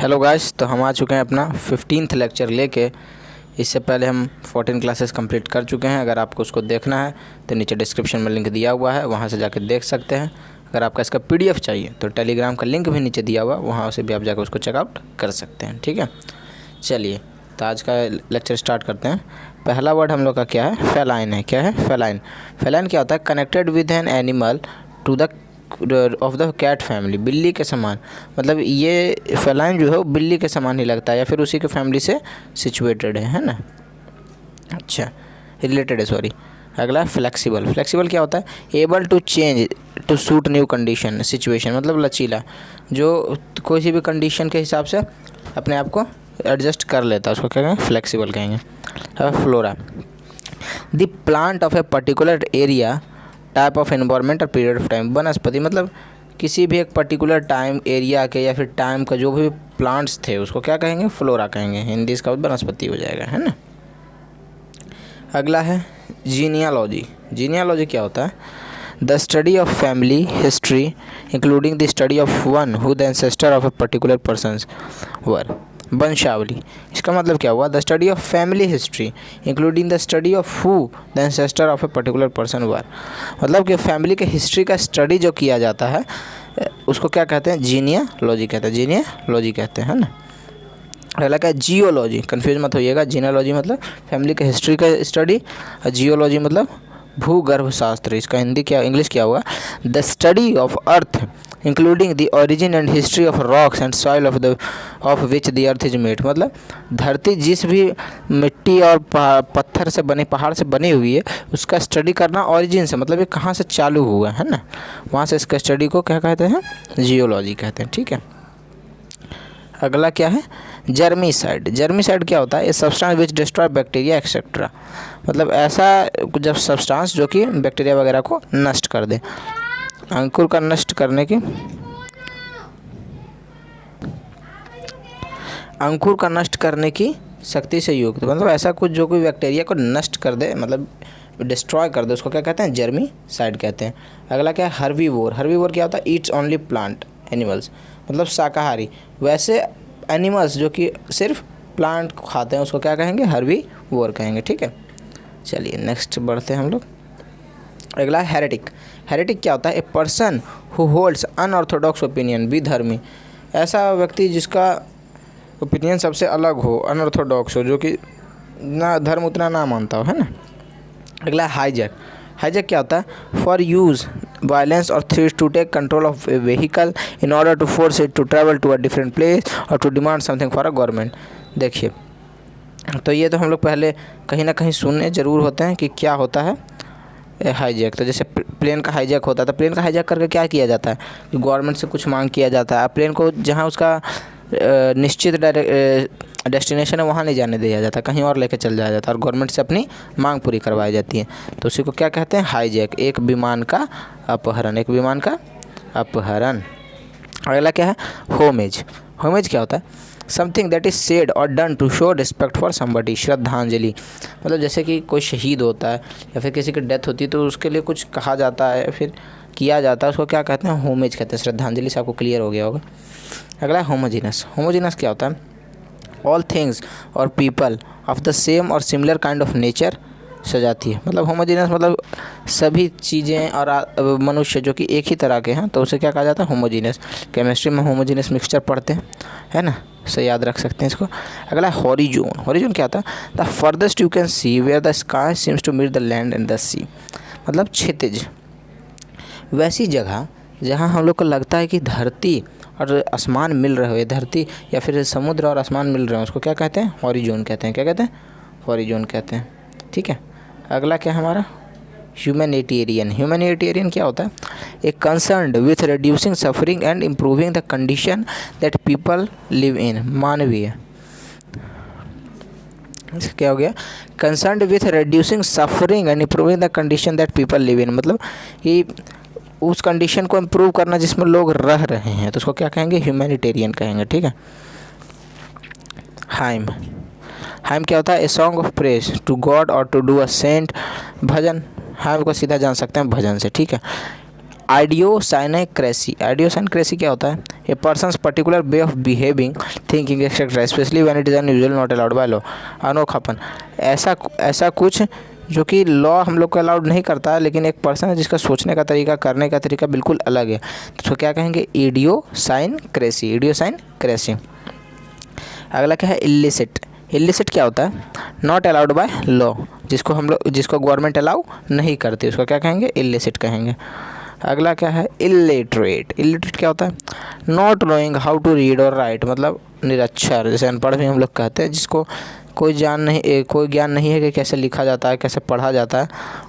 Hello guys, तो हम आ चुके हैं अपना 15th लेक्चर लेके। इससे पहले हम 14 क्लासेस कंप्लीट कर चुके हैं। अगर आपको उसको देखना है तो नीचे डिस्क्रिप्शन में लिंक दिया हुआ है, वहां से जाकर देख सकते हैं। अगर आपका इसका पीडीएफ चाहिए तो टेलीग्राम का लिंक भी नीचे दिया हुआ है, वहाँ से भी आप जाकर उसको चेकआउट कर सकते हैं। ठीक है, चलिए तो आज का लेक्चर स्टार्ट करते हैं। पहला वर्ड हम लोग का क्या है? फेलाइन है। क्या है? फेलाइन। फेलाइन क्या होता है? Connected with an animal to the of the cat family, बिल्ली के समान। मतलब ये फेलाइन जो है वो बिल्ली के समान ही लगता है या फिर उसी के फैमिली से सिचुएटेड है ना। अच्छा, रिलेटेड है, सॉरी। अगला फ्लेक्सिबल। फ्लेक्सिबल क्या होता है? Able to change to suit new condition situation, मतलब लचीला, जो कोई भी कंडीशन के हिसाब से अपने आप को एडजस्ट कर लेता है, उसको क्या कहेंगे? फ्लेक्सिबल कहेंगे। Flora, the plant of a particular area, type of environment और पीरियड ऑफ टाइम। वनस्पति मतलब किसी भी एक पर्टिकुलर टाइम एरिया के या फिर टाइम का जो भी प्लांट्स थे उसको क्या कहेंगे? फ्लोरा कहेंगे। हिंदी इसका वनस्पति हो जाएगा, है ना। अगला है जीनियालॉजी। जीनियालॉजी क्या होता है? The study of family history including the study of one who the ancestor of a particular persons were. वंशावली, इसका मतलब क्या हुआ? The study of family history including the study of who the ancestor of a particular person were. मतलब कि family के history का study जो किया जाता है उसको क्या कहते हैं? जीनियालॉजी कहते हैं। जीनियालॉजी कहते हैं, है ना। अगला क्या है? जियोलॉजी। कंफ्यूज मत होइएगा, जीनियालॉजी मतलब फैमिली के हिस्ट्री का स्टडी और जियोलॉजी मतलब भूगर्भ शास्त्र। इसका हिंदी क्या, इंग्लिश क्या होगा? The study of earth including the origin and history of rocks and soil of which the earth is made. मतलब धरती जिस भी मिट्टी और पत्थर से बने, पहाड़ से बनी हुई है, उसका स्टडी करना ओरिजिन से, मतलब ये कहाँ से चालू हुआ है ना, वहाँ से इसका स्टडी को क्या कहते हैं? जियोलॉजी कहते हैं। ठीक है, अगला क्या है? जर्मीसाइड। जर्मीसाइड क्या होता है? A substance which destroy bacteria etcetera. मतलब ऐसा जब सब्सटेंस जो कि बैक्टीरिया वगैरह को नष्ट कर दे। अंकुर का नष्ट करने की, अंकुर का नष्ट करने की शक्ति से युक्त, मतलब ऐसा कुछ जो कोई बैक्टीरिया को नष्ट कर दे, मतलब डिस्ट्रॉय कर दे, उसको क्या कहते हैं? जर्मीसाइड कहते हैं। अगला क्या है? हर्बीवोर। हर्बीवोर क्या होता है? ईट्स ओनली प्लांट एनिमल्स, मतलब शाकाहारी। वैसे एनिमल्स जो कि सिर्फ प्लांट खाते हैं उसको क्या कहेंगे? हर्बीवोर कहेंगे। ठीक है, चलिए नेक्स्ट बढ़ते हैं हम लोग। अगला है हेरेटिक। हेरेटिक क्या होता है? A person who holds unorthodox opinion, विधर्मी। ऐसा व्यक्ति जिसका ओपिनियन सबसे अलग हो, अनऑर्थोडॉक्स हो, जो कि ना धर्म उतना ना मानता हो, है ना। अगला हाईजैक। हाईजैक क्या होता है? For use violence or threats to take control of a vehicle in order to force it to travel to a different place और to demand something for a government. देखिए, तो ये तो हम लोग पहले कहीं ना कहीं सुनने ज़रूर होते हैं कि क्या होता है हाईजैक। तो जैसे प्लेन का हाईजैक होता है, तो प्लेन का हाईजैक करके क्या किया जाता है कि गवर्नमेंट से कुछ मांग किया जाता है। प्लेन को जहाँ उसका निश्चित डेस्टिनेशन है वहाँ नहीं जाने दिया जाता, कहीं और लेके चल जाया जाता है और गवर्नमेंट से अपनी मांग पूरी करवाई जाती है। तो उसी को क्या कहते हैं? हाईजैक। एक विमान का अपहरण। एक विमान का अपहरण। अगला क्या है? होमेज। होमेज क्या होता है? समथिंग दैट इज सेड और done to show respect for somebody, श्रद्धांजलि। मतलब जैसे कि कोई शहीद होता है या फिर किसी की डेथ होती है तो उसके लिए कुछ कहा जाता है, फिर किया जाता है, उसको क्या कहते हैं? होमेज कहते हैं। श्रद्धांजलि से आपको क्लियर हो गया होगा। अगला है होमोजीनस। होमोजीनस क्या होता है? ऑल थिंग्स और पीपल ऑफ द सेम और सिमिलर काइंड ऑफ नेचर सजाती है। मतलब होमोजीनस मतलब सभी चीज़ें और मनुष्य जो कि एक ही तरह के हैं, तो उसे क्या कहा जाता है? होमोजीनस। केमिस्ट्री में होमोजीनस मिक्सचर पढ़ते हैं, है ना, सो याद रख सकते हैं इसको। अगला है हॉरिजोन। हॉरिजोन क्या होता है? The farthest you can see where the sky seems to meet the land and the sea. मतलब क्षितिज, वैसी जगह जहाँ हम लोग को लगता है कि धरती और आसमान मिल रहे हो, धरती या फिर समुद्र और आसमान मिल रहे हैं, उसको क्या कहते हैं? हॉरिजोन कहते हैं। क्या कहते हैं? हॉरिजोन कहते हैं। ठीक है, अगला क्या है हमारा? ह्यूमैनिटेरियन। ह्यूमैनिटेरियन क्या होता है? A concerned with reducing suffering and improving the condition that people live in. मानवीय। क्या हो गया? Concerned with reducing suffering and improving the condition that people live in, मतलब कि उस कंडीशन को इम्प्रूव करना जिसमें लोग रह रहे हैं, तो उसको क्या कहेंगे? ह्यूमैनिटेरियन कहेंगे। ठीक है, हाइम। हाइम क्या होता है? A song of praise to God or to do a saint. भजन। हाइम को सीधा जान सकते हैं भजन से। ठीक है, आइडियोसाइनेक्रेसी। आइडियोसाइनेक्रेसी क्या होता है? A person's particular way of behaving, thinking etcetera, especially when it is unusual, not allowed by law. अनोखापन, ऐसा कुछ जो कि लॉ हम लोग को अलाउड नहीं करता है, लेकिन एक पर्सन है जिसका सोचने का तरीका, करने का तरीका बिल्कुल अलग है, तो क्या कहेंगे? इडियोसाइनेक्रेसी। इडियोसाइनेक्रेसी। अगला क्या है? इल्लिसिट। इल्लिसिट क्या होता है? नॉट अलाउड बाय लॉ, जिसको गवर्नमेंट अलाउ नहीं करती, उसको क्या कहेंगे? इल्लिसिट कहेंगे। अगला क्या है? इलिटरेट। इलिटरेट क्या होता है? Not knowing how to read और राइट, मतलब निरक्षर, जैसे अनपढ़ भी हम लोग कहते हैं, जिसको कोई ज्ञान नहीं है कि कैसे लिखा जाता है, कैसे पढ़ा जाता है,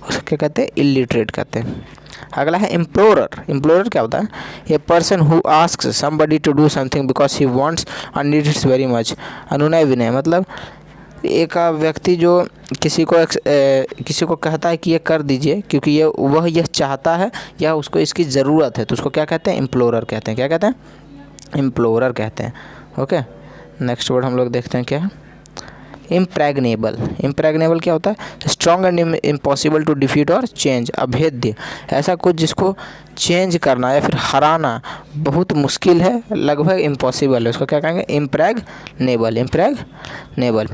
उसको क्या कहते हैं? इलिटरेट कहते हैं। अगला है इम्प्लोरर। इम्प्लोरर क्या होता है? A person who asks somebody to do something because he wants and needs very much. अनुनय विनय, मतलब एक व्यक्ति जो किसी को कहता है कि ये कर दीजिए क्योंकि वह यह चाहता है या उसको इसकी ज़रूरत है, तो उसको क्या कहते हैं? इम्प्लोरर कहते हैं। क्या कहते हैं? इम्प्लोरर कहते हैं। ओके, नेक्स्ट वर्ड हम लोग देखते हैं क्या है? इम्प्रैग्नेबल। इम्प्रैग्नेबल क्या होता है? Strong and impossible to defeat और चेंज, अभेद्य, ऐसा कुछ जिसको चेंज करना या फिर हराना बहुत मुश्किल है, लगभग इम्पॉसिबल है, उसको क्या कहेंगे? इम्प्रैग्नेबल। इम्प्रैग्नेबल।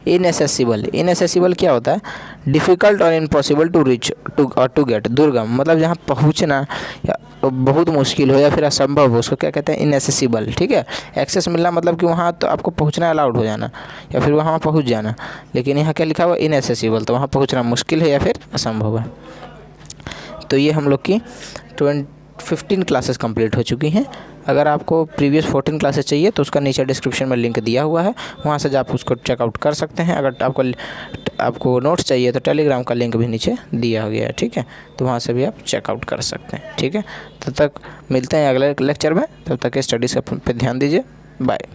इनएसेसिबल। इनएसेसिबल क्या होता है? डिफ़िकल्ट और impossible to reach to get, दुर्गम, मतलब जहाँ पहुँचना या बहुत मुश्किल हो या फिर असंभव हो, उसको क्या कहते हैं? इनएसेसिबल। ठीक है, एक्सेस मिलना मतलब कि वहाँ तो आपको पहुँचना अलाउड हो जाना या फिर वहाँ पहुँच जाना, लेकिन यहाँ क्या लिखा हुआ? इनएसेसिबल, तो वहाँ पहुँचना मुश्किल है या फिर असंभव है। तो ये हम लोग की 15 क्लासेस कंप्लीट हो चुकी हैं। अगर आपको प्रीवियस 14 क्लासेस चाहिए तो उसका नीचे डिस्क्रिप्शन में लिंक दिया हुआ है, वहाँ से आप उसको चेकआउट कर सकते हैं। अगर आपको नोट्स चाहिए तो टेलीग्राम का लिंक भी नीचे दिया गया है, ठीक है, तो वहाँ से भी आप चेकआउट कर सकते हैं। ठीक है, तब तक मिलते हैं अगले लेक्चर में, तब तक स्टडीज़ पे ध्यान दीजिए। बाय।